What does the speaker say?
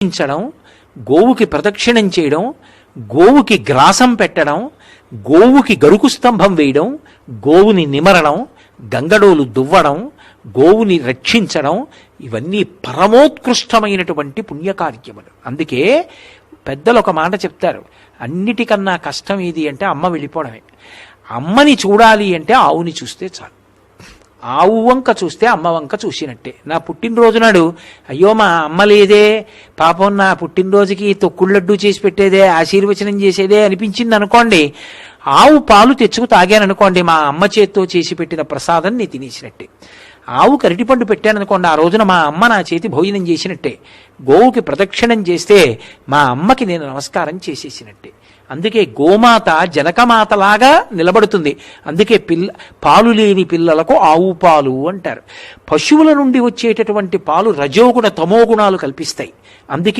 రక్షించడం, గోవుకి ప్రదక్షిణం చేయడం, గోవుకి గ్రాసం పెట్టడం, గోవుకి గరుకు స్తంభం వేయడం, గోవుని నిమరడం, గంగడోలు దువ్వడం, గోవుని రక్షించడం, ఇవన్నీ పరమోత్కృష్టమైనటువంటి పుణ్యకార్యములు. అందుకే పెద్దలు ఒక మాట చెప్తారు, అన్నిటికన్నా కష్టం ఏది అంటే అమ్మ వెళ్ళిపోవడమే. అమ్మని చూడాలి అంటే ఆవుని చూస్తే చాలు. ఆవు వంక చూస్తే అమ్మ వంక చూసినట్టే. నా పుట్టినరోజు నాడు అయ్యో మా అమ్మ లేదే, పాపం నా పుట్టినరోజుకి తొక్కుళ్ళడ్డు చేసి పెట్టేదే, ఆశీర్వచనం చేసేదే అనిపించింది అనుకోండి, ఆవు పాలు తెచ్చుకు తాగాననుకోండి, మా అమ్మ చేత్తో చేసి పెట్టిన ప్రసాదం నేను తినేసినట్టే. ఆవుకి అరటిపండు పెట్టాననుకోండి, ఆ రోజున మా అమ్మ నా చేతి భోజనం చేసినట్టే. గోవుకి ప్రదక్షిణం చేస్తే మా అమ్మకి నేను నమస్కారం చేసేసినట్టే. అందుకే గోమాత జనకమాతలాగా నిలబడుతుంది. అందుకే పాలు లేని పిల్లలకు ఆవు పాలు అంటారు. పశువుల నుండి వచ్చేటటువంటి పాలు రజోగుణ తమోగుణాలు కల్పిస్తాయి. అందుకే